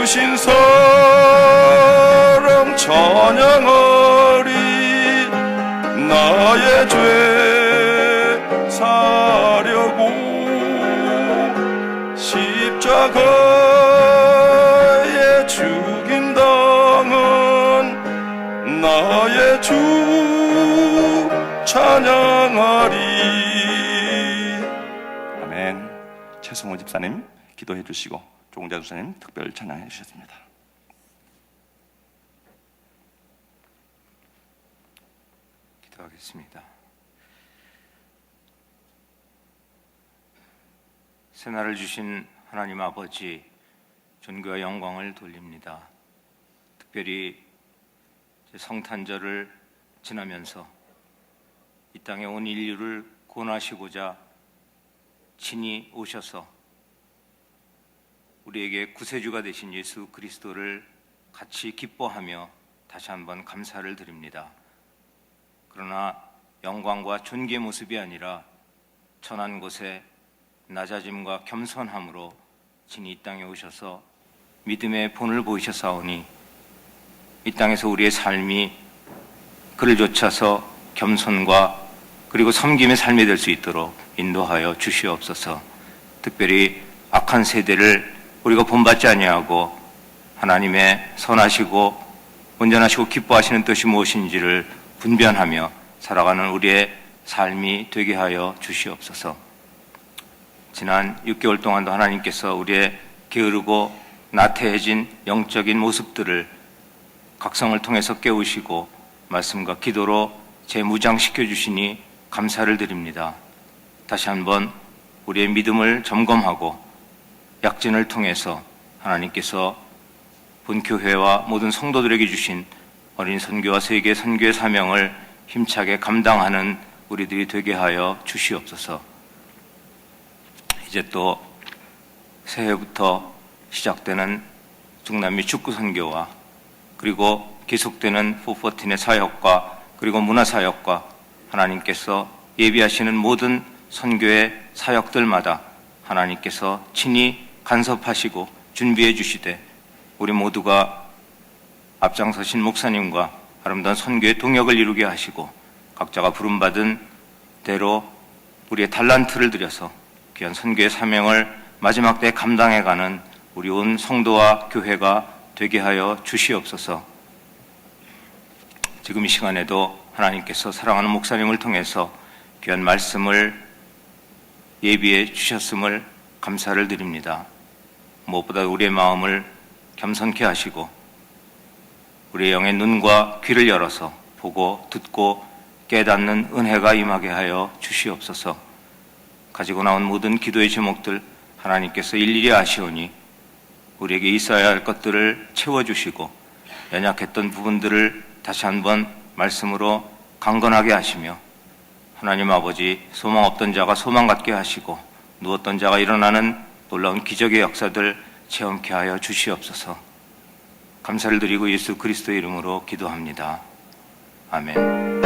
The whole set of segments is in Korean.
주신 사랑 찬양하리. 나의 죄 사려고 십자가에 죽임당한 나의 주 찬양하리. 아멘. 최성호 집사님 기도해 주시고 조공자 집사님 특별 찬양해 주셨습니다. 기도하겠습니다. 새날을 주신 하나님 아버지, 존귀와 영광을 돌립니다. 특별히 성탄절을 지나면서 이 땅에 온 인류를 구원하시고자 친히 오셔서 우리에게 구세주가 되신 예수 그리스도를 같이 기뻐하며 다시 한번 감사를 드립니다. 그러나 영광과 존귀의 모습이 아니라 천한 곳에 낮아짐과 겸손함으로 친히 이 땅에 오셔서 믿음의 본을 보이셨사오니 이 땅에서 우리의 삶이 그를 좇아서 겸손과 그리고 섬김의 삶이 될 수 있도록 인도하여 주시옵소서. 특별히 악한 세대를 우리가 본받지 아니하고 하나님의 선하시고 온전하시고 기뻐하시는 뜻이 무엇인지를 분별하며 살아가는 우리의 삶이 되게 하여 주시옵소서. 지난 6개월 동안도 하나님께서 우리의 게으르고 나태해진 영적인 모습들을 각성을 통해서 깨우시고 말씀과 기도로 재무장시켜 주시니 감사를 드립니다. 다시 한번 우리의 믿음을 점검하고 약진을 통해서 하나님께서 본교회와 모든 성도들에게 주신 어린 선교와 세계 선교의 사명을 힘차게 감당하는 우리들이 되게 하여 주시옵소서. 이제 또 새해부터 시작되는 중남미 축구 선교와 그리고 계속되는 414의 사역과 그리고 문화사역과 하나님께서 예비하시는 모든 선교의 사역들마다 하나님께서 친히 간섭하시고 준비해 주시되 우리 모두가 앞장서신 목사님과 아름다운 선교의 동역을 이루게 하시고 각자가 부름받은 대로 우리의 달란트를 들여서 귀한 선교의 사명을 마지막 때 감당해가는 우리 온 성도와 교회가 되게 하여 주시옵소서. 지금 이 시간에도 하나님께서 사랑하는 목사님을 통해서 귀한 말씀을 예비해 주셨음을 감사를 드립니다. 무엇보다 우리의 마음을 겸손케 하시고 우리의 영의 눈과 귀를 열어서 보고 듣고 깨닫는 은혜가 임하게 하여 주시옵소서. 가지고 나온 모든 기도의 제목들 하나님께서 일일이 아시오니 우리에게 있어야 할 것들을 채워주시고 연약했던 부분들을 다시 한번 말씀으로 강건하게 하시며 하나님 아버지 소망 없던 자가 소망 갖게 하시고 누웠던 자가 일어나는 놀라운 기적의 역사들 체험케 하여 주시옵소서. 감사를 드리고 예수 그리스도의 이름으로 기도합니다. 아멘.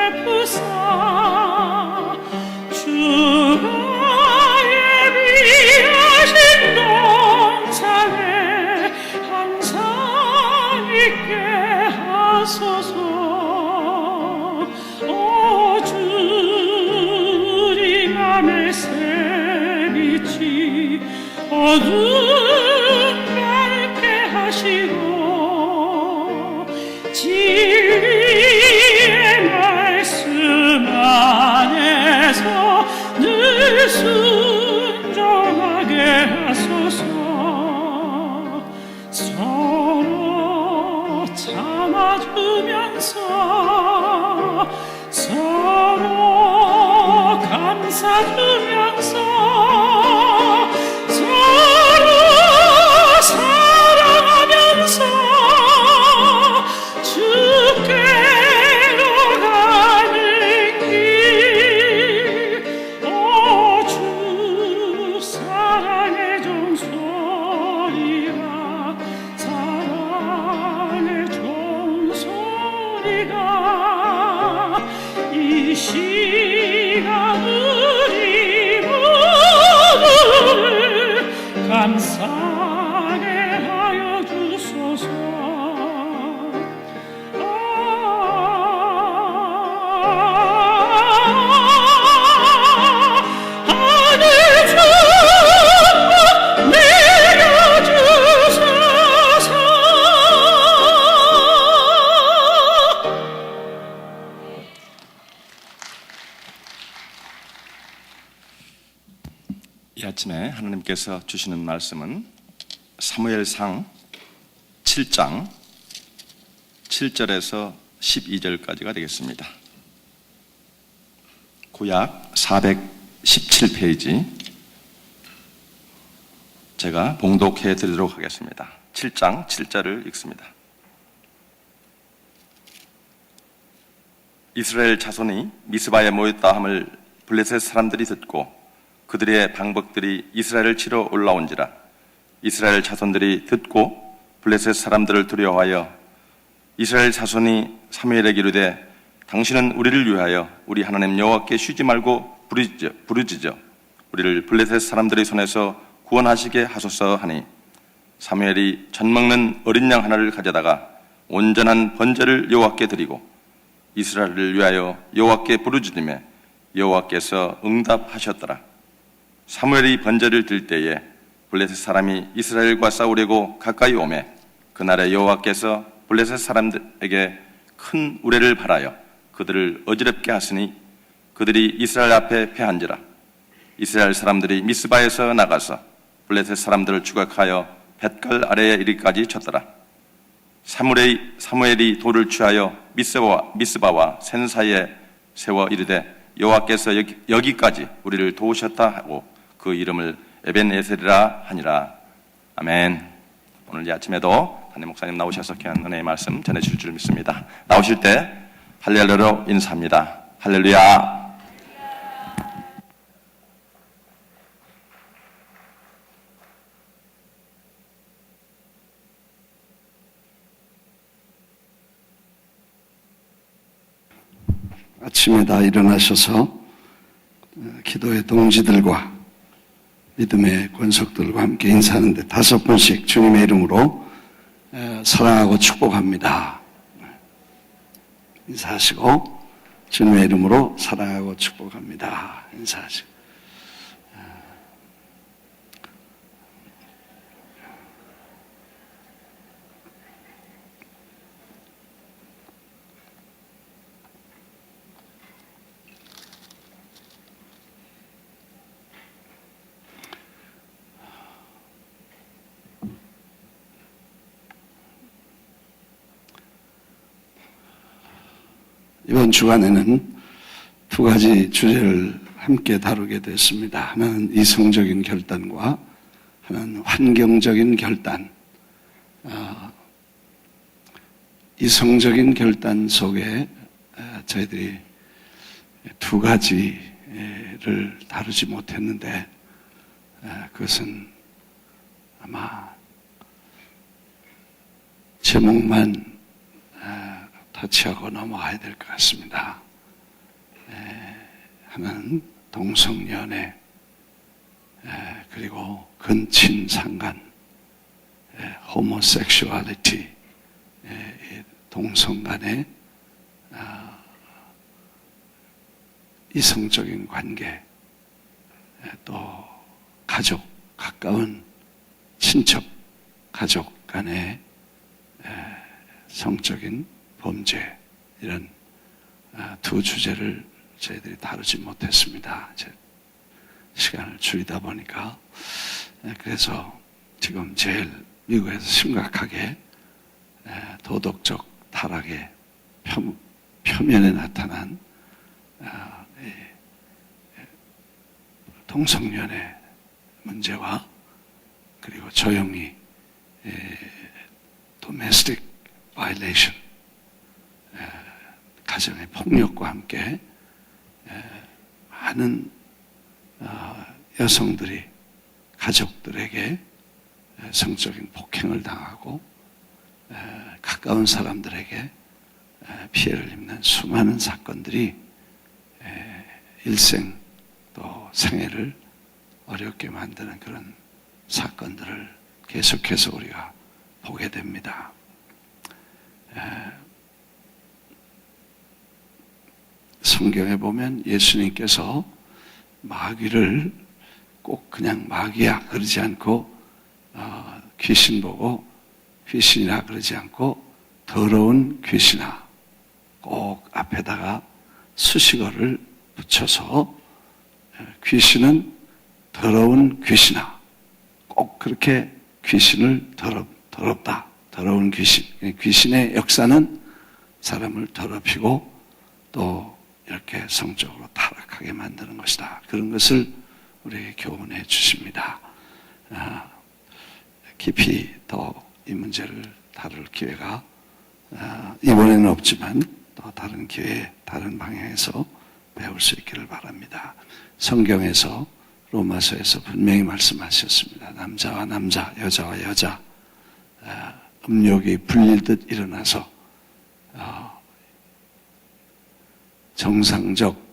베푸사 주가 예비하신 동산에 항상 있게 하소서. 오 주님 안에 새빛이 어둠 밝게 하시고 진리의 말씀 안에서 늘 순종하게 하소서. 서로 참아주면서 서로 감싸주면서 서로 사랑하면서 주께로 가는 길. 오 주 사랑의 종소리가 사랑의 종소리가 이 시간 우리 모두를 감사하게 하여 주소서. 하늘 주님 내려주소서. 이 아침에 하나님께서 주시는 말씀은 사무엘상 7장 7절에서 12절까지가 되겠습니다. 구약 417페이지 제가 봉독해 드리도록 하겠습니다. 7장 7절을 읽습니다. 이스라엘 자손이 미스바에 모였다 함을 블레셋 사람들이 듣고 그들의 방백들이 이스라엘을 치러 올라온지라. 이스라엘 자손들이 듣고 블레셋 사람들을 두려워하여 이스라엘 자손이 사무엘에게 이르되 당신은 우리를 위하여 우리 하나님 여호와께 쉬지 말고 부르짖어 우리를 블레셋 사람들의 손에서 구원하시게 하소서 하니 사무엘이 젖 먹는 어린 양 하나를 가져다가 온전한 번제를 여호와께 드리고 이스라엘을 위하여 여호와께 부르짖으며 여호와께서 응답하셨더라. 사무엘이 번제를 들 때에 블레셋 사람이 이스라엘과 싸우려고 가까이 오매 그날에 여호와께서 블레셋 사람들에게 큰 우레를 발하여 그들을 어지럽게 하시니 그들이 이스라엘 앞에 패한지라. 이스라엘 사람들이 미스바에서 나가서 블레셋 사람들을 추격하여 뱃갈 아래에 이르기까지 쳤더라. 사무엘이 돌을 취하여 미스바와 센 사이에 세워 이르되 여호와께서 여기까지 우리를 도우셨다 하고 그 이름을 에벤에셀이라 하니라. 아멘. 오늘 이 아침에도 담임 목사님 나오셔서 귀한 은혜의 말씀 전해주실 줄 믿습니다. 나오실 때 할렐루야로 인사합니다. 할렐루야. 아침에 다 일어나셔서 기도의 동지들과 믿음의 권속들과 함께 인사하는데 5번씩 주님의 이름으로 사랑하고 축복합니다. 인사하시고 주님의 이름으로 사랑하고 축복합니다. 인사하시고 이번 주간에는 2가지 주제를 함께 다루게 됐습니다. 하나는 이성적인 결단과 하나는 환경적인 결단. 이성적인 결단 속에 저희들이 2가지를 다루지 못했는데 그것은 아마 제목만 터치하고 넘어가야 될 것 같습니다. 하는 동성연애, 그리고 근친상간, 호모섹슈얼리티, 동성 간의 이성적인 관계, 또 가족, 가까운 친척, 가족 간의 성적인 범죄, 이런 두 주제를 저희들이 다루지 못했습니다. 이제 시간을 줄이다 보니까. 그래서 지금 제일 미국에서 심각하게 도덕적 타락의 표면에 나타난 동성연애 문제와, 그리고 조용히 domestic violation, 가정의 폭력과 함께 많은 여성들이 가족들에게 성적인 폭행을 당하고 가까운 사람들에게 피해를 입는 수많은 사건들이 일생 또 생애를 어렵게 만드는 그런 사건들을 계속해서 우리가 보게 됩니다. 성경에 보면 예수님께서 마귀를 꼭 그냥 마귀야 그러지 않고 귀신 보고 귀신이라 그러지 않고 더러운 귀신아 꼭 앞에다가 수식어를 붙여서 귀신은 더러운 귀신아, 꼭 그렇게 귀신을 더럽다, 더러운 귀신, 귀신의 역사는 사람을 더럽히고 또 이렇게 성적으로 타락하게 만드는 것이다. 그런 것을 우리에게 교훈해 주십니다. 깊이 더 이 문제를 다룰 기회가 이번에는 없지만 또 다른 기회에 다른 방향에서 배울 수 있기를 바랍니다. 성경에서 로마서에서 분명히 말씀하셨습니다. 남자와 남자, 여자와 여자, 음욕이 불릴듯 일어나서 정상적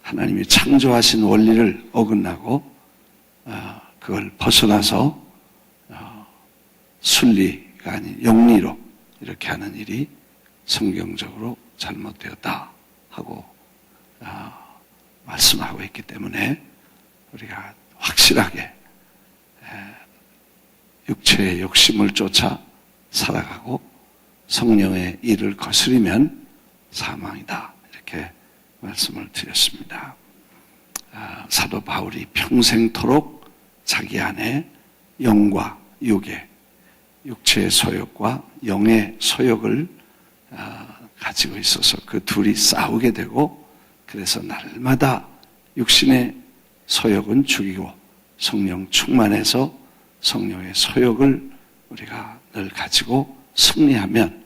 하나님이 창조하신 원리를 어긋나고 그걸 벗어나서 순리가 아닌 영리로 이렇게 하는 일이 성경적으로 잘못되었다 하고 말씀하고 있기 때문에 우리가 확실하게 육체의 욕심을 쫓아 살아가고 성령의 일을 거스리면 사망이다, 이렇게 말씀을 드렸습니다. 사도 바울이 평생토록 자기 안에 영과 육의, 육체의 소욕과 영의 소욕을 가지고 있어서 그 둘이 싸우게 되고, 그래서 날마다 육신의 소욕은 죽이고 성령 충만해서 성령의 소욕을 우리가 늘 가지고 승리하면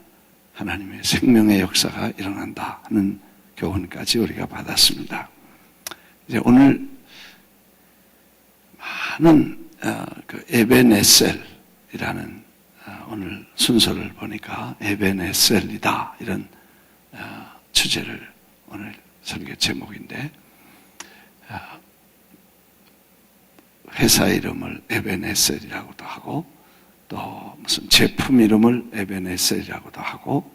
하나님의 생명의 역사가 일어난다 하는 교훈까지 우리가 받았습니다. 이제 오늘 많은 그 에벤에셀이라는 오늘 순서를 보니까 에벤에셀이다 이런 주제를 오늘 설교 제목인데, 회사 이름을 에벤에셀이라고도 하고 또 무슨 제품 이름을 에벤에셀이라고도 하고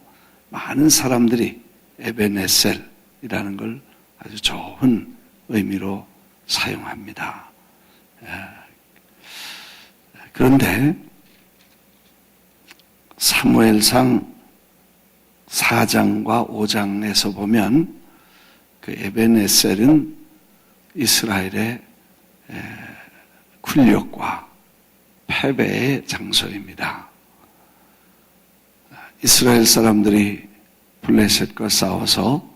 많은 사람들이 에벤에셀이라는 걸 아주 좋은 의미로 사용합니다. 그런데 사무엘상 4장과 5장에서 보면 그 에벤에셀은 이스라엘의 굴욕과 패배의 장소입니다. 이스라엘 사람들이 블레셋과 싸워서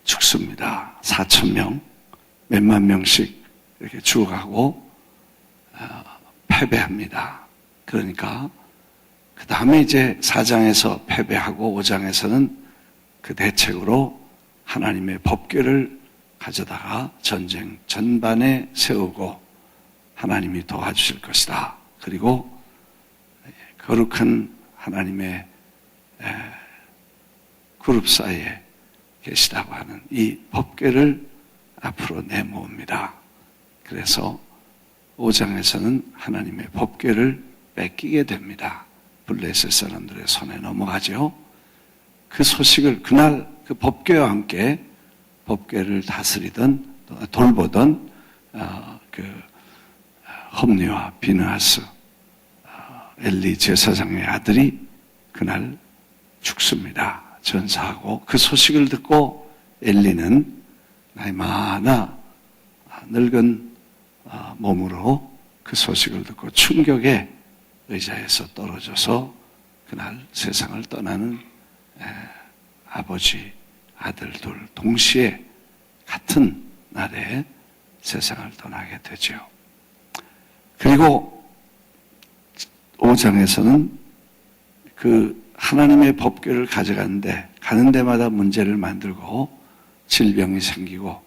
죽습니다. 4,000명, 몇만 명씩 이렇게 죽어가고 패배합니다. 그러니까 그 다음에 이제 4장에서 패배하고 5장에서는 그 대책으로 하나님의 법궤를 가져다가 전쟁 전반에 세우고 하나님이 도와주실 것이다. 그리고 거룩한 하나님의 그룹 사이에 계시다고 하는 이 법궤를 앞으로 내모읍니다. 그래서 5장에서는 하나님의 법궤를 뺏기게 됩니다. 블레셋 사람들의 손에 넘어가죠. 그 소식을 그날 그 법궤와 함께 법궤를 다스리던 돌보던 홈리와 비느하스 엘리 제사장의 아들이 그날 죽습니다. 전사하고 그 소식을 듣고 엘리는 나이 많아 늙은 몸으로 그 소식을 듣고 충격에 의자에서 떨어져서 그날 세상을 떠나는 아버지, 아들 둘 동시에 같은 날에 세상을 떠나게 되죠. 그리고 5장에서는 그 하나님의 법궤를 가져가는데 가는 데마다 문제를 만들고 질병이 생기고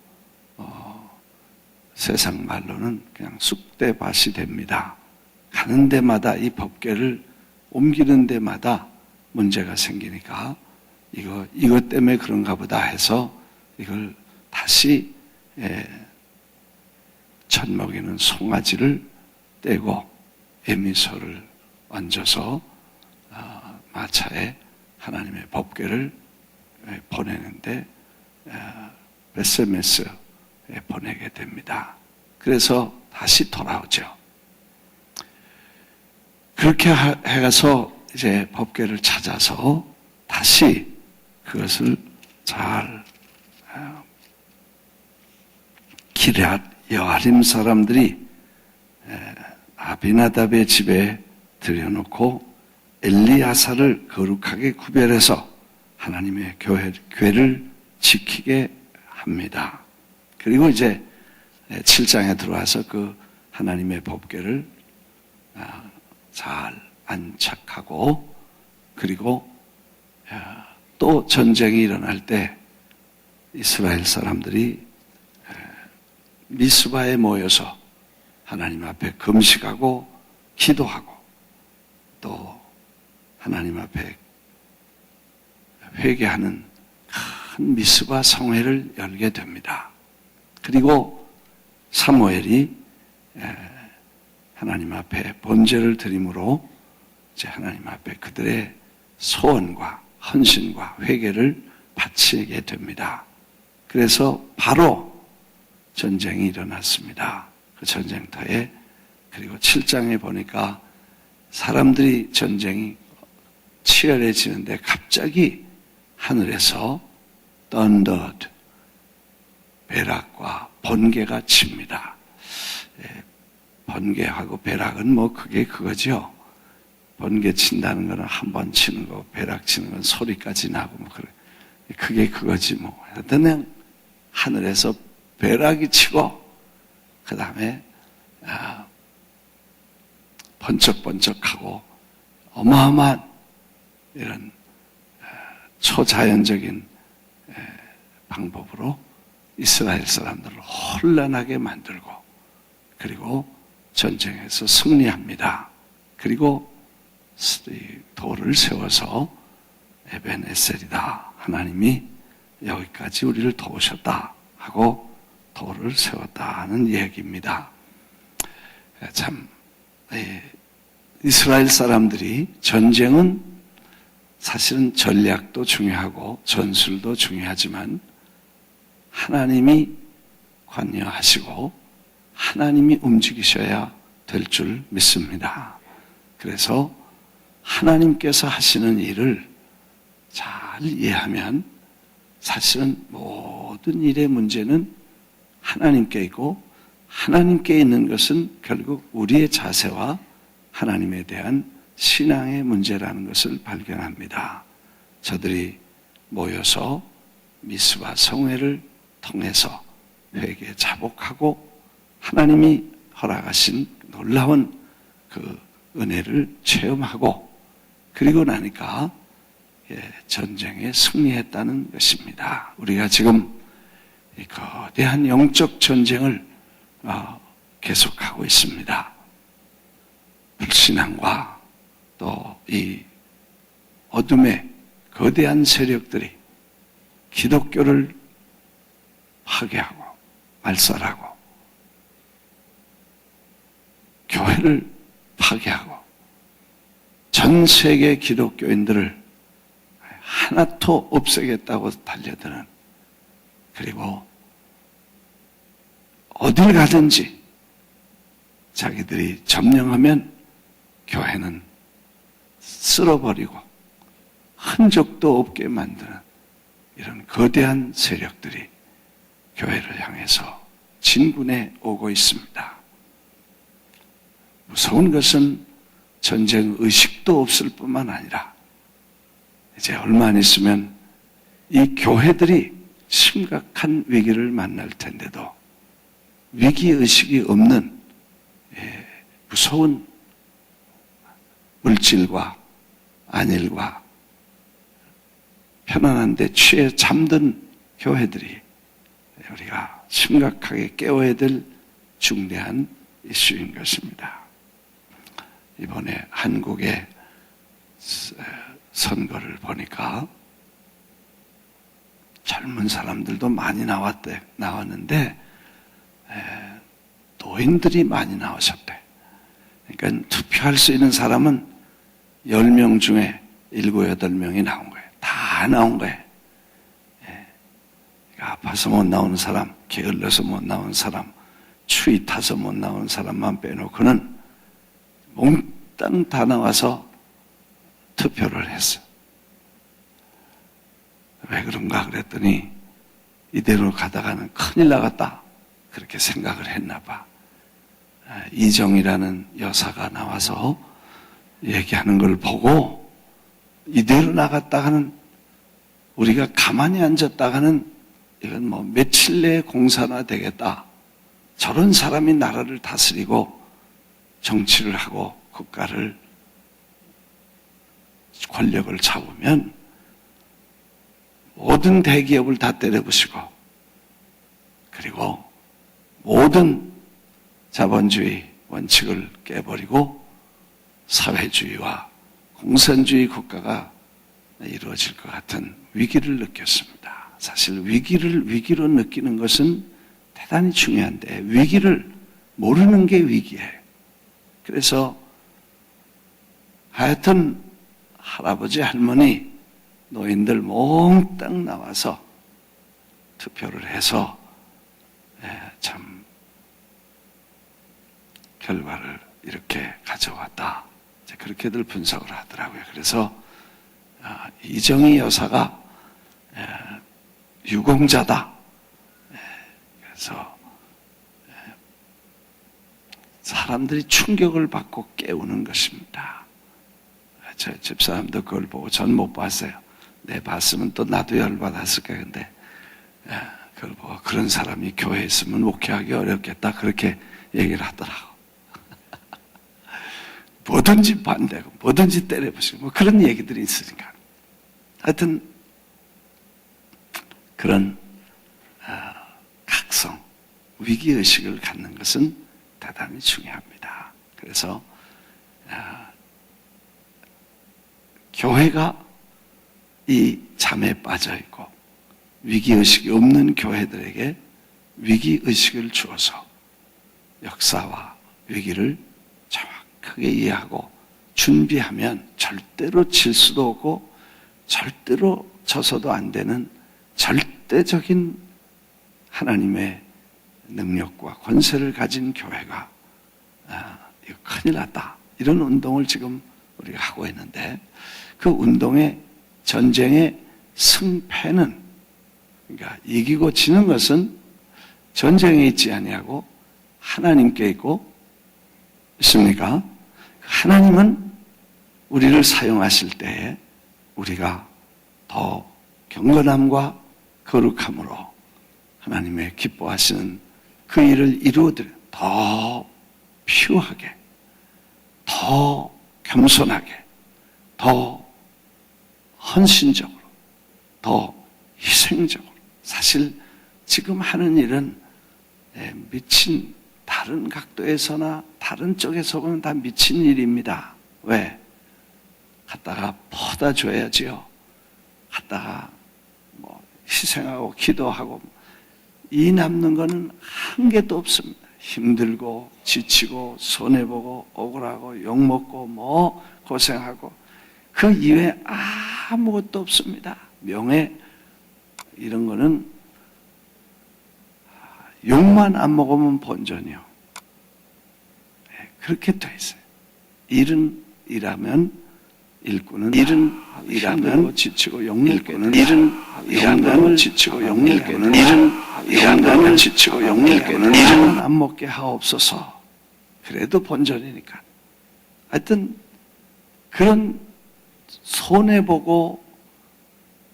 세상 말로는 그냥 쑥대밭이 됩니다. 가는 데마다 이 법궤를 옮기는 데마다 문제가 생기니까 이것 때문에 그런가 보다 해서 이걸 다시 젖 먹이는 송아지를 떼고 에미소를 얹어서 마차에 하나님의 법궤를 보내는데 베셀메스에 보내게 됩니다. 그래서 다시 돌아오죠. 그렇게 해서 이제 법궤를 찾아서 다시 그것을 잘 기럇 여아림 사람들이 아비나답의 집에 들여놓고 엘리야사를 거룩하게 구별해서 하나님의 궤를 지키게 합니다. 그리고 이제 7장에 들어와서 그 하나님의 법궤를 잘 안착하고 그리고 또 전쟁이 일어날 때 이스라엘 사람들이 미스바에 모여서 하나님 앞에 금식하고 기도하고 또 하나님 앞에 회개하는 큰 미스바 성회를 열게 됩니다. 그리고 사무엘이 하나님 앞에 번제를 드림으로 이제 하나님 앞에 그들의 소원과 헌신과 회개를 바치게 됩니다. 그래서 바로 전쟁이 일어났습니다. 그 전쟁터에 그리고 7장에 보니까 사람들이 전쟁이 치열해지는데 갑자기 하늘에서 thundered 벼락과 번개가 칩니다. 번개하고 벼락은 뭐 그게 그거죠. 번개 친다는 거는 한 번 치는 거, 벼락 치는 건 소리까지 나고 뭐 그래. 그게 그거지 뭐. 하여튼 그냥 하늘에서 벼락이 치고 그 다음에 번쩍번쩍하고 어마어마한 이런 초자연적인 방법으로 이스라엘 사람들을 혼란하게 만들고 그리고 전쟁에서 승리합니다. 그리고 돌을 세워서 에벤에셀이다. 하나님이 여기까지 우리를 도우셨다 하고 돌을 세웠다는 얘기입니다. 참 이스라엘 사람들이 전쟁은 사실은 전략도 중요하고 전술도 중요하지만 하나님이 관여하시고 하나님이 움직이셔야 될 줄 믿습니다. 그래서 하나님께서 하시는 일을 잘 이해하면 사실은 모든 일의 문제는 하나님께 있고 하나님께 있는 것은 결국 우리의 자세와 하나님에 대한 신앙의 문제라는 것을 발견합니다. 저들이 모여서 미스바 성회를 통해서 회개 자복하고 하나님이 허락하신 놀라운 그 은혜를 체험하고 그리고 나니까 전쟁에 승리했다는 것입니다. 우리가 지금 이 거대한 영적 전쟁을 계속하고 있습니다. 불신앙과 또 이 어둠의 거대한 세력들이 기독교를 파괴하고 말살하고 교회를 파괴하고 전 세계 기독교인들을 하나도 없애겠다고 달려드는, 그리고 어딜 가든지 자기들이 점령하면 교회는 쓸어버리고 흔적도 없게 만드는 이런 거대한 세력들이 교회를 향해서 진군해 오고 있습니다. 무서운 것은 전쟁 의식도 없을 뿐만 아니라 이제 얼마 안 있으면 이 교회들이 심각한 위기를 만날 텐데도 위기의식이 없는 무서운 물질과 안일과 편안한 데 취해 잠든 교회들이 우리가 심각하게 깨워야 될 중대한 이슈인 것입니다. 이번에 한국의 선거를 보니까 젊은 사람들도 많이 나왔는데 노인들이 많이 나오셨대. 그러니까 투표할 수 있는 사람은 10명 중에 7, 8명이 나온 거예요. 다 나온 거예요. 아파서 못 나오는 사람, 게을러서 못 나오는 사람, 추위 타서 못 나오는 사람만 빼놓고는 몽땅 다 나와서 투표를 했어. 왜 그런가 그랬더니 이대로 가다가는 큰일 나갔다, 그렇게 생각을 했나 봐. 이정이라는 여사가 나와서 얘기하는 걸 보고 이대로 나갔다가는, 우리가 가만히 앉았다가는 이건 뭐 며칠 내에 공산화 되겠다. 저런 사람이 나라를 다스리고 정치를 하고 국가를, 권력을 잡으면 모든 대기업을 다 때려부수고, 그리고 모든 자본주의 원칙을 깨버리고 사회주의와 공산주의 국가가 이루어질 것 같은 위기를 느꼈습니다. 사실 위기로 느끼는 것은 대단히 중요한데 위기를 모르는 게 위기예요. 그래서 하여튼 할아버지, 할머니, 노인들 몽땅 나와서 투표를 해서 참 결과를 이렇게 가져왔다. 그렇게들 분석을 하더라고요. 그래서 이정희 여사가 유공자다. 그래서 사람들이 충격을 받고 깨우는 것입니다. 저 집사람도 그걸 보고, 전 못 봤어요. 내 봤으면 또 나도 열받았을 거예요. 근데 그걸 보고 그런 사람이 교회에 있으면 목회하기 어렵겠다, 그렇게 얘기를 하더라고. 뭐든지 반대고 뭐든지 때려부시고 뭐 그런 얘기들이 있으니까. 하여튼 그런 각성, 위기의식을 갖는 것은 대단히 중요합니다. 그래서 교회가 이 잠에 빠져있고 위기의식이 없는 교회들에게 위기의식을 주어서 역사와 위기를 정확하게 이해하고 준비하면 절대로 질 수도 없고 절대로 져서도 안 되는 절대적인 하나님의 능력과 권세를 가진 교회가 이거 큰일 났다, 이런 운동을 지금 우리가 하고 있는데, 그 운동의 전쟁의 승패는, 그러니까 이기고 지는 것은 전쟁에 있지 아니하고 하나님께 있고, 있습니까? 하나님은 우리를 사용하실 때에 우리가 더 경건함과 거룩함으로 하나님의 기뻐하시는 그 일을 이루어드려 더 피우하게, 더 겸손하게, 더 헌신적으로, 더 희생적으로. 사실 지금 하는 일은 미친, 다른 각도에서나 다른 쪽에서 보면 다 미친 일입니다. 왜? 갖다가 퍼다 줘야지요. 갖다가 뭐 희생하고 기도하고 이 남는 거는 한 개도 없습니다. 힘들고 지치고 손해보고 억울하고 욕먹고 뭐 고생하고 그 이외에 아무것도 없습니다. 명예 이런 거는 욕만 안 먹으면 본전이요. 그렇게 돼 있어요. 일은 일하면 일꾼은 일하면 지치고 욕먹게는 일하면 지치고 욕먹게는 일하면 지치고 욕먹게는 일은 안 먹게 하옵소서. 그래도 본전이니까. 하여튼 그런 손해보고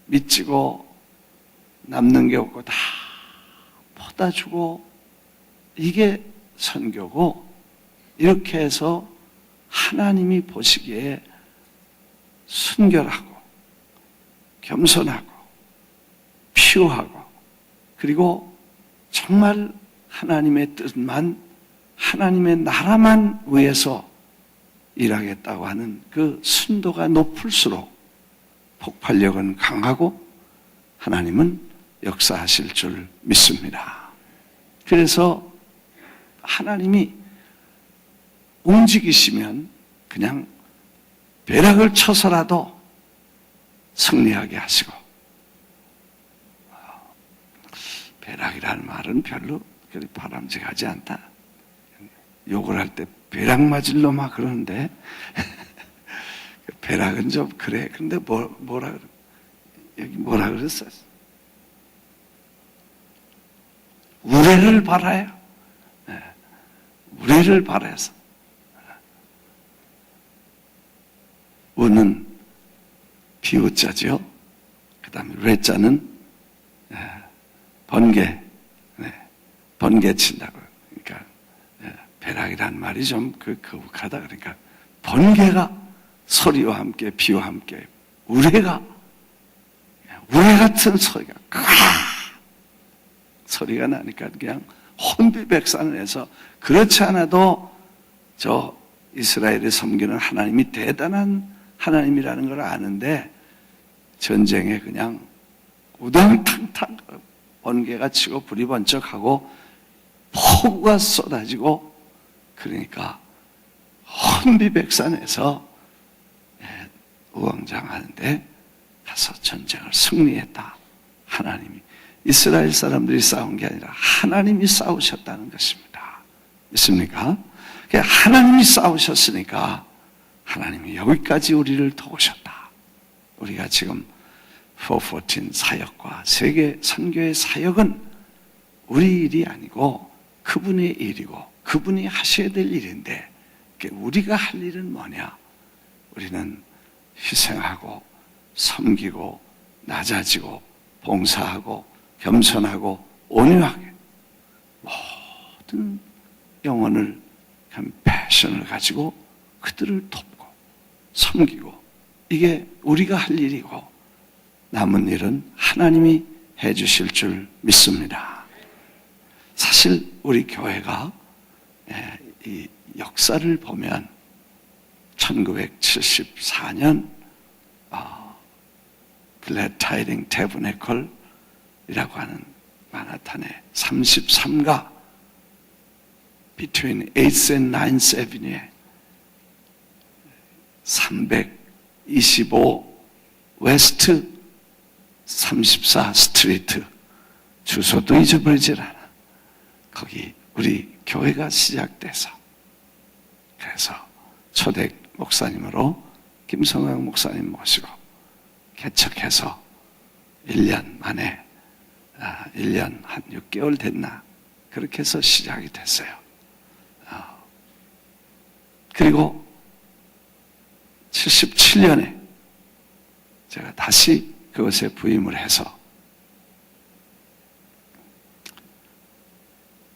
미치고 남는 게 없고 다 퍼다 주고 이게 선교고 이렇게 해서 하나님이 보시기에 순결하고 겸손하고 피우하고 그리고 정말 하나님의 뜻만 하나님의 나라만 위해서 일하겠다고 하는 그 순도가 높을수록 폭발력은 강하고 하나님은 역사하실 줄 믿습니다. 그래서 하나님이 움직이시면 그냥 벼락을 쳐서라도 승리하게 하시고 벼락이라는 말은 별로 그리 바람직하지 않다. 욕을 할 때 벼락 맞을 놈아 그러는데 벼락은 좀 그래. 근데 뭐라 그래? 여기 뭐라 그랬어요? 우레를 바라요. 우레를 바라서 우는 비우자죠. 그 다음에 레자는 번개, 번개 친다고. 그러니까 벼락이라는 말이 좀 거북하다. 그러니까 번개가 소리와 함께 비와 함께 우레 같은 소리가 소리가 나니까 그냥 혼비백산을 해서 그렇지 않아도 저 이스라엘을 섬기는 하나님이 대단한 하나님이라는 걸 아는데 전쟁에 그냥 우당탕탕 번개가 치고 불이 번쩍하고 폭우가 쏟아지고 그러니까 혼비백산에서 우왕좌왕하는데 가서 전쟁을 승리했다. 하나님이 이스라엘 사람들이 싸운 게 아니라 하나님이 싸우셨다는 것입니다. 믿습니까? 하나님이 싸우셨으니까 하나님이 여기까지 우리를 도우셨다. 우리가 지금 414 사역과 세계 선교의 사역은 우리 일이 아니고 그분의 일이고 그분이 하셔야 될 일인데 우리가 할 일은 뭐냐? 우리는 희생하고 섬기고 낮아지고 봉사하고 겸손하고 온유하게 모든 영혼을 패션을 가지고 그들을 돕고 섬기고 이게 우리가 할 일이고 남은 일은 하나님이 해주실 줄 믿습니다. 사실 우리 교회가 이 역사를 보면 1974년 Glad Tiding Tabernacle이라고 하는 마나탄의 33가 between 8th and 9th Avenue에 325 웨스트 34 스트리트 주소도 잊어버리질 않아. 거기 우리 교회가 시작돼서 그래서 초대 목사님으로 김성광 목사님 모시고 개척해서 1년 만에 1년 한 6개월 됐나 그렇게 해서 시작이 됐어요. 그리고 77년에 제가 다시 그것에 부임을 해서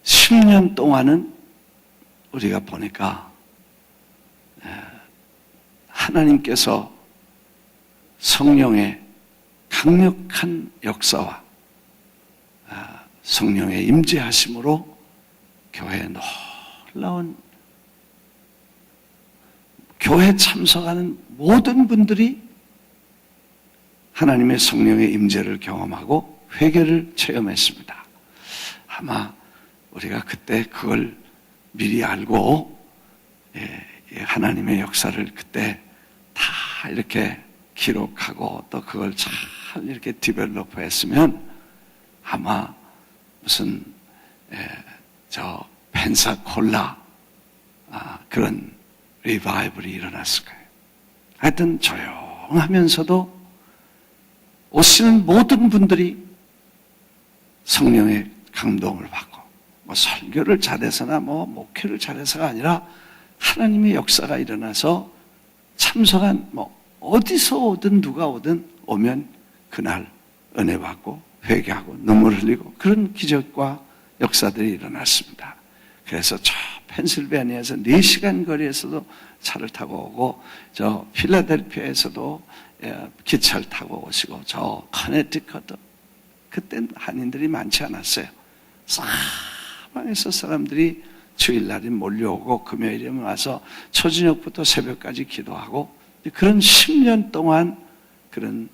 10년 동안은 우리가 보니까 하나님께서 성령의 강력한 역사와 성령의 임재하심으로 교회에 놀라운 교회 참석하는 모든 분들이 하나님의 성령의 임재를 경험하고 회개를 체험했습니다. 아마 우리가 그때 그걸 미리 알고 하나님의 역사를 그때 다 이렇게 기록하고 또 그걸 잘 이렇게 디벨로프 했으면 아마 무슨 저 펜사콜라 그런 리바이벌이 일어났을 거예요. 하여튼 조용하면서도 오시는 모든 분들이 성령의 감동을 받고 뭐 설교를 잘해서나 뭐 목회를 잘해서가 아니라 하나님의 역사가 일어나서 참석한 뭐 어디서 오든 누가 오든 오면 그날 은혜 받고 회개하고 눈물 흘리고 그런 기적과 역사들이 일어났습니다. 그래서 저 펜실베니아에서 4시간 거리에서도 차를 타고 오고 저 필라델피아에서도 기차를 타고 오시고 저 커네티컷도 그땐 한인들이 많지 않았어요. 사방에서 사람들이 주일날이 몰려오고 금요일이면 와서 초저녁부터 새벽까지 기도하고 그런 10년 동안 그런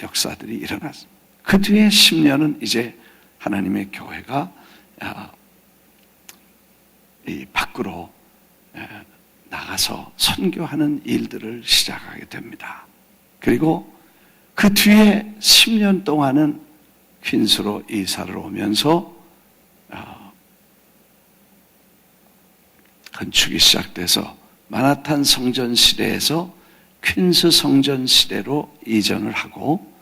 역사들이 일어났어요. 그 뒤에 10년은 이제 하나님의 교회가 이 밖으로 나가서 선교하는 일들을 시작하게 됩니다. 그리고 그 뒤에 10년 동안은 퀸스로 이사를 오면서 건축이 시작돼서 마나탄 성전 시대에서 퀸스 성전 시대로 이전을 하고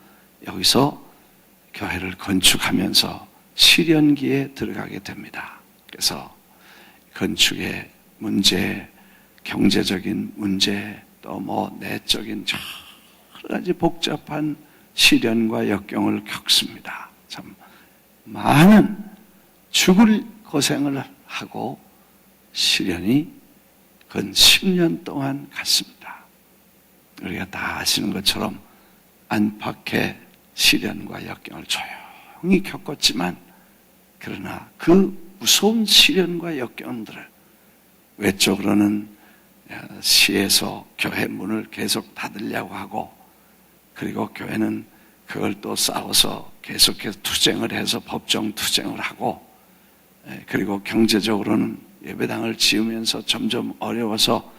여기서 교회를 건축하면서 실현기에 들어가게 됩니다. 그래서 건축의 문제, 경제적인 문제, 또 뭐 내적인 여러 가지 복잡한 시련과 역경을 겪습니다. 참 많은 죽을 고생을 하고 시련이 근 10년 동안 갔습니다. 우리가 다 아시는 것처럼 안팎의 시련과 역경을 조용히 겪었지만 그러나 그 무서운 시련과 역경들을 외적으로는 시에서 교회 문을 계속 닫으려고 하고 그리고 교회는 그걸 또 싸워서 계속해서 투쟁을 해서 법정 투쟁을 하고 그리고 경제적으로는 예배당을 지으면서 점점 어려워서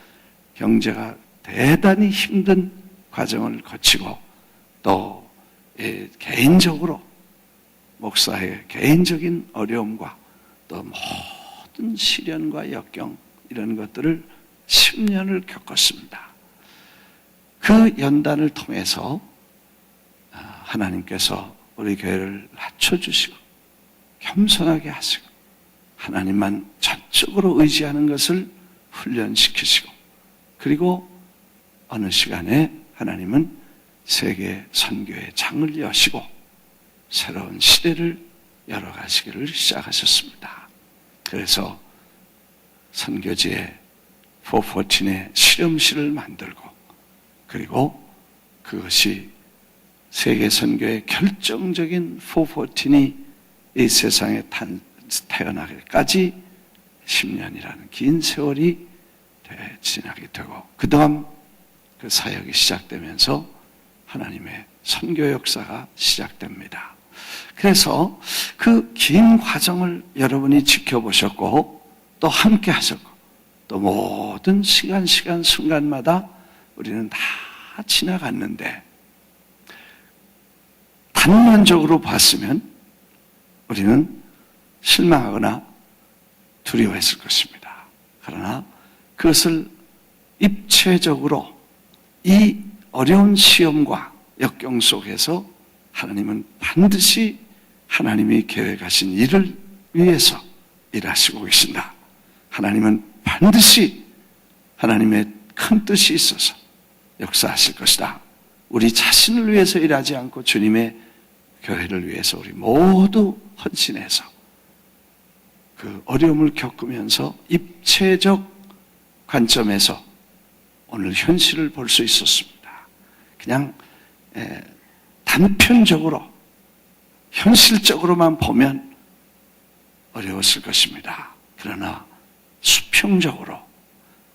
경제가 대단히 힘든 과정을 거치고 또 개인적으로 목사의 개인적인 어려움과 또 모든 시련과 역경 이런 것들을 10년을 겪었습니다. 그 연단을 통해서 하나님께서 우리 교회를 낮춰주시고 겸손하게 하시고 하나님만 전적으로 의지하는 것을 훈련시키시고 그리고 어느 시간에 하나님은 세계 선교의 장을 여시고 새로운 시대를 열어가시기를 시작하셨습니다. 그래서 선교지에 414의 실험실을 만들고 그리고 그것이 세계 선교의 결정적인 414이 이 세상에 태어나기까지 10년이라는 긴 세월이 지나게 되고 그동안 그 사역이 시작되면서 하나님의 선교 역사가 시작됩니다. 그래서 그 긴 과정을 여러분이 지켜보셨고 또 함께 하셨고 또 모든 시간 순간마다 우리는 다 지나갔는데 단면적으로 봤으면 우리는 실망하거나 두려워했을 것입니다. 그러나 그것을 입체적으로 이 어려운 시험과 역경 속에서 하나님은 반드시 하나님이 계획하신 일을 위해서 일하시고 계신다. 하나님은 반드시 하나님의 큰 뜻이 있어서 역사하실 것이다. 우리 자신을 위해서 일하지 않고 주님의 교회를 위해서 우리 모두 헌신해서 그 어려움을 겪으면서 입체적 관점에서 오늘 현실을 볼 수 있었습니다. 그냥 단편적으로 현실적으로만 보면 어려웠을 것입니다. 그러나 수평적으로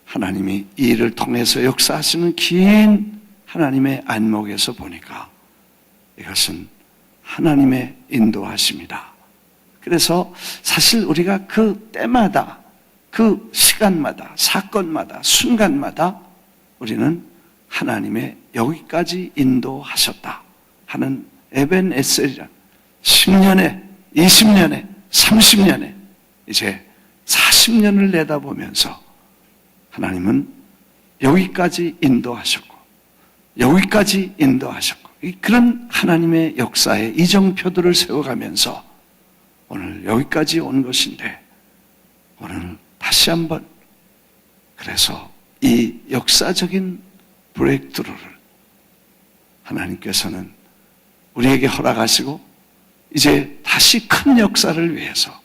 하나님이 이 일을 통해서 역사하시는 긴 하나님의 안목에서 보니까 이것은 하나님의 인도하심이다. 그래서 사실 우리가 그 때마다, 그 시간마다, 사건마다, 순간마다 우리는 하나님의 여기까지 인도하셨다 하는 에벤에셀이란 10년에, 20년에, 30년에, 이제 40년을 내다보면서 하나님은 여기까지 인도하셨고, 여기까지 인도하셨고, 그런 하나님의 역사의 이정표들을 세워가면서 오늘 여기까지 온 것인데, 오늘 다시 한번 그래서 이 역사적인 브레이크트루를 하나님께서는 우리에게 허락하시고 이제 다시 큰 역사를 위해서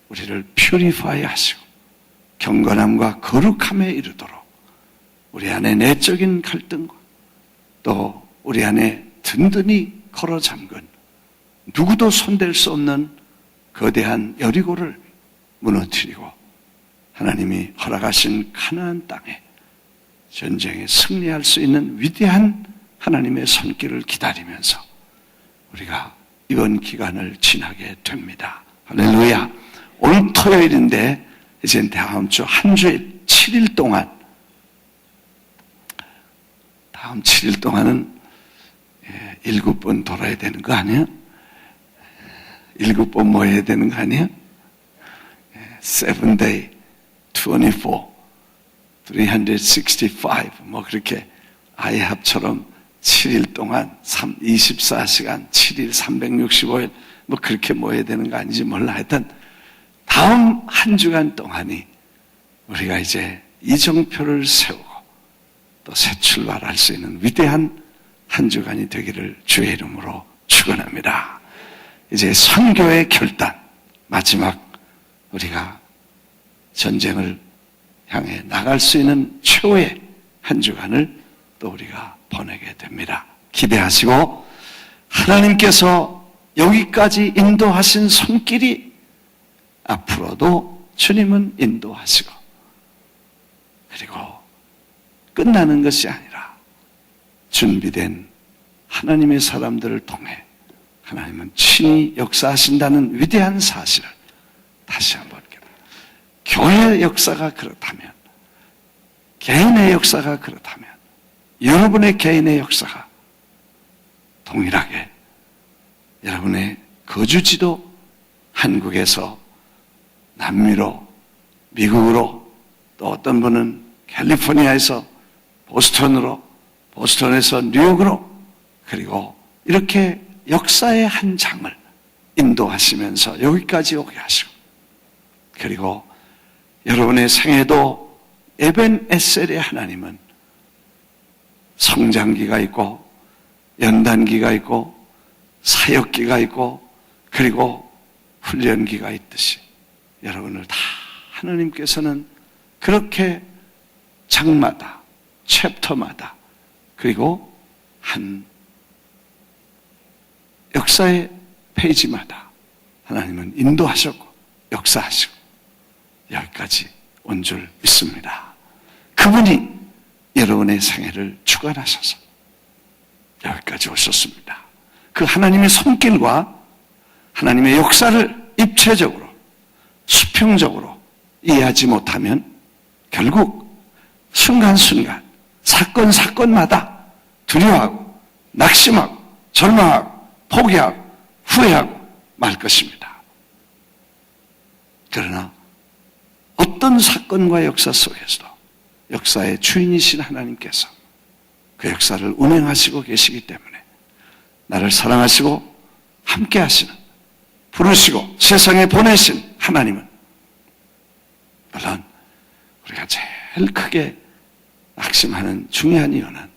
우리를 퓨리파이 하시고 경건함과 거룩함에 이르도록 우리 안에 내적인 갈등과 또 우리 안에 든든히 걸어 잠근 누구도 손댈 수 없는 거대한 여리고를 무너뜨리고 하나님이 허락하신 가나안 땅에 전쟁에 승리할 수 있는 위대한 하나님의 손길을 기다리면서 우리가 이번 기간을 지나게 됩니다. 할렐루야. 오늘 토요일인데 이제 다음 주 한 주일 7일 동안, 다음 7일 동안은 7번 돌아야 되는 거 아니에요? 7번 뭐 해야 되는 거 아니에요? 7 day, 24, 365 뭐 그렇게 아이합처럼 7일 동안 24시간 7일 365일 뭐 그렇게 뭐 해야 되는 거 아닌지 몰라. 하여튼 다음 한 주간 동안이 우리가 이제 이정표를 세우고 또 새 출발할 수 있는 위대한 한 주간이 되기를 주의 이름으로 축원합니다. 이제 선교의 결단, 마지막 우리가 전쟁을 향해 나갈 수 있는 최후의 한 주간을 또 우리가 보내게 됩니다. 기대하시고 하나님께서 여기까지 인도하신 손길이 앞으로도 주님은 인도하시고 그리고 끝나는 것이 아니라 준비된 하나님의 사람들을 통해 하나님은 친히 역사하신다는 위대한 사실을 다시 한번 교회의 역사가 그렇다면, 개인의 역사가 그렇다면, 여러분의 개인의 역사가 동일하게 여러분의 거주지도 한국에서 남미로, 미국으로, 또 어떤 분은 캘리포니아에서 보스턴으로, 보스턴에서 뉴욕으로, 그리고 이렇게 역사의 한 장을 인도하시면서 여기까지 오게 하시고, 그리고 여러분의 생애도 에벤에셀의 하나님은 성장기가 있고 연단기가 있고 사역기가 있고 그리고 훈련기가 있듯이 여러분을 다 하나님께서는 그렇게 장마다 챕터마다 그리고 한 역사의 페이지마다 하나님은 인도하셨고 역사하시고 여기까지 온 줄 믿습니다. 그분이 여러분의 생애를 주관하셔서 여기까지 오셨습니다. 그 하나님의 손길과 하나님의 역사를 입체적으로 수평적으로 이해하지 못하면 결국 순간순간 사건마다 두려워하고 낙심하고 절망하고 포기하고 후회하고 말 것입니다. 그러나 어떤 사건과 역사 속에서도 역사의 주인이신 하나님께서 그 역사를 운행하시고 계시기 때문에 나를 사랑하시고 함께 하시는 부르시고 세상에 보내신 하나님은 물론 우리가 제일 크게 낙심하는 중요한 이유는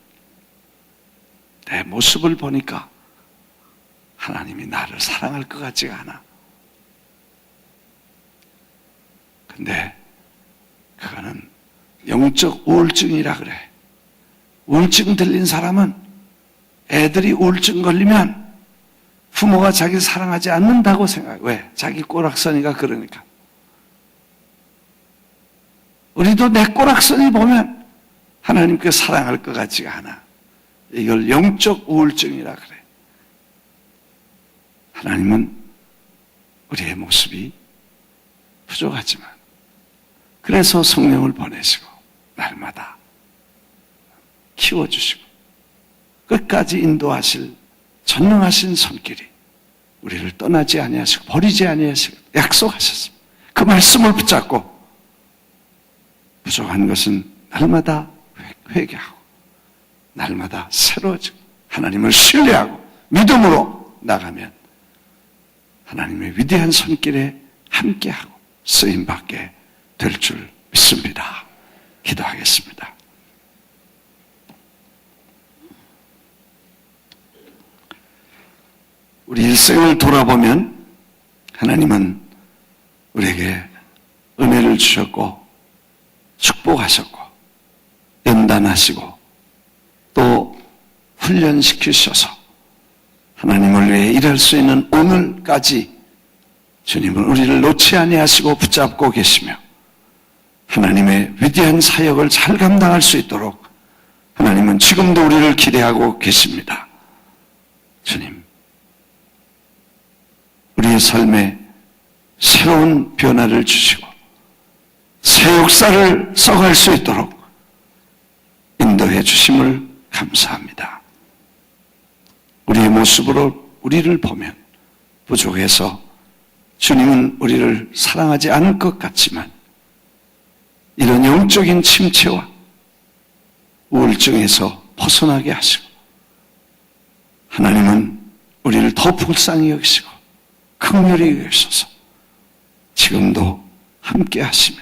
내 모습을 보니까 하나님이 나를 사랑할 것 같지가 않아. 근데 그거는 영적 우울증이라 그래. 우울증 들린 사람은 애들이 우울증 걸리면 부모가 자기 사랑하지 않는다고 생각해. 왜? 자기 꼬락서니가 그러니까. 우리도 내 꼬락서니 보면 하나님께 사랑할 것 같지가 않아. 이걸 영적 우울증이라 그래. 하나님은 우리의 모습이 부족하지만 그래서 성령을 보내시고 날마다 키워주시고 끝까지 인도하실 전능하신 손길이 우리를 떠나지 아니하시고 버리지 아니하시고 약속하셨습니다. 그 말씀을 붙잡고 부족한 것은 날마다 회개하고 날마다 새로워지고 하나님을 신뢰하고 믿음으로 나가면 하나님의 위대한 손길에 함께하고 쓰임받게 될 줄 믿습니다. 기도하겠습니다. 우리 일생을 돌아보면 하나님은 우리에게 은혜를 주셨고 축복하셨고 연단하시고 또 훈련시키셔서 하나님을 위해 일할 수 있는 오늘까지 주님은 우리를 놓지 아니하시고 붙잡고 계시며 하나님의 위대한 사역을 잘 감당할 수 있도록 하나님은 지금도 우리를 기대하고 계십니다. 주님, 우리의 삶에 새로운 변화를 주시고 새 역사를 써갈 수 있도록 인도해 주심을 감사합니다. 우리의 모습으로 우리를 보면 부족해서 주님은 우리를 사랑하지 않을 것 같지만 이런 영적인 침체와 우울증에서 벗어나게 하시고 하나님은 우리를 더 불쌍히 여기시고 긍휼히 여기셔서 지금도 함께 하시며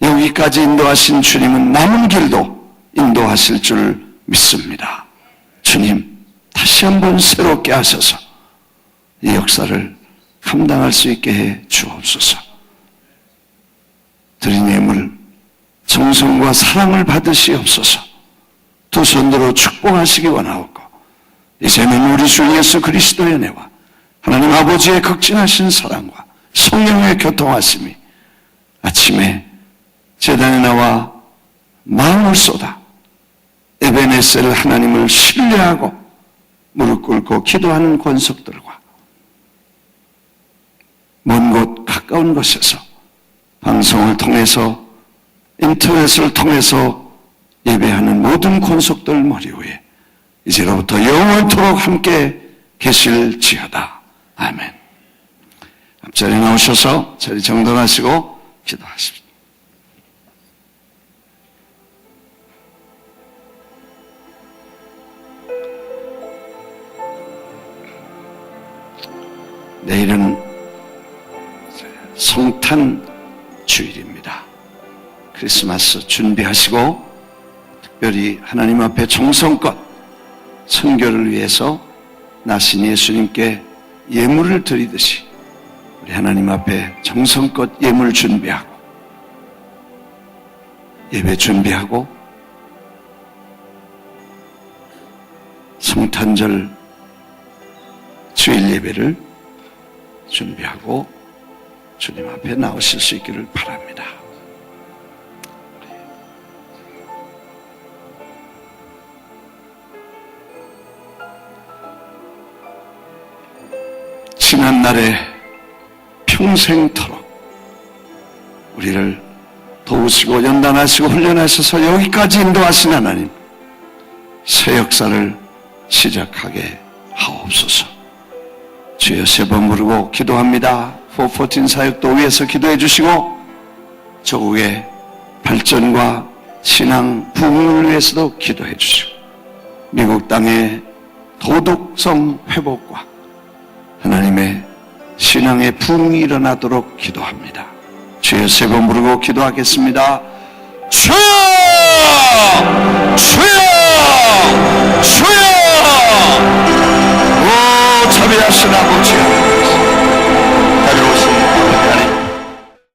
여기까지 인도하신 주님은 남은 길도 인도하실 줄 믿습니다. 주님, 다시 한번 새롭게 하셔서 이 역사를 감당할 수 있게 해 주옵소서. 드린 예물 정성과 사랑을 받으시옵소서. 두 손으로 축복하시기 원하옵고 이제는 우리 주 예수 그리스도의 은혜와 하나님 아버지의 극진하신 사랑과 성령의 교통하심이 아침에 제단에 나와 마음을 쏟아 에베네셀 하나님을 신뢰하고 무릎 꿇고 기도하는 권속들과 먼 곳 가까운 곳에서 방송을 통해서 인터넷을 통해서 예배하는 모든 권속들 머리 위에 이제로부터 영원토록 함께 계실지어다. 아멘. 앞자리에 나오셔서 자리 정돈하시고 기도하십시오. 내일은 성탄 주일입니다. 크리스마스 준비하시고 특별히 하나님 앞에 정성껏 선교를 위해서 나신 예수님께 예물을 드리듯이 우리 하나님 앞에 정성껏 예물 준비하고 예배 준비하고 성탄절 주일 예배를 준비하고 주님 앞에 나오실 수 있기를 바랍니다. 지난날에 평생토록 우리를 도우시고 연단하시고 훈련하셔서 여기까지 인도하신 하나님, 새 역사를 시작하게 하옵소서. 주여 세 번 부르고 기도합니다. 414 사역도 위해서 기도해 주시고 조국의 발전과 신앙 부흥을 위해서도 기도해 주시고 미국 땅의 도덕성 회복과 하나님의 신앙의 부흥이 일어나도록 기도합니다. 주여 세 번 부르고 기도하겠습니다. 주여! 주여! 주여! 오 자비하신 아버지,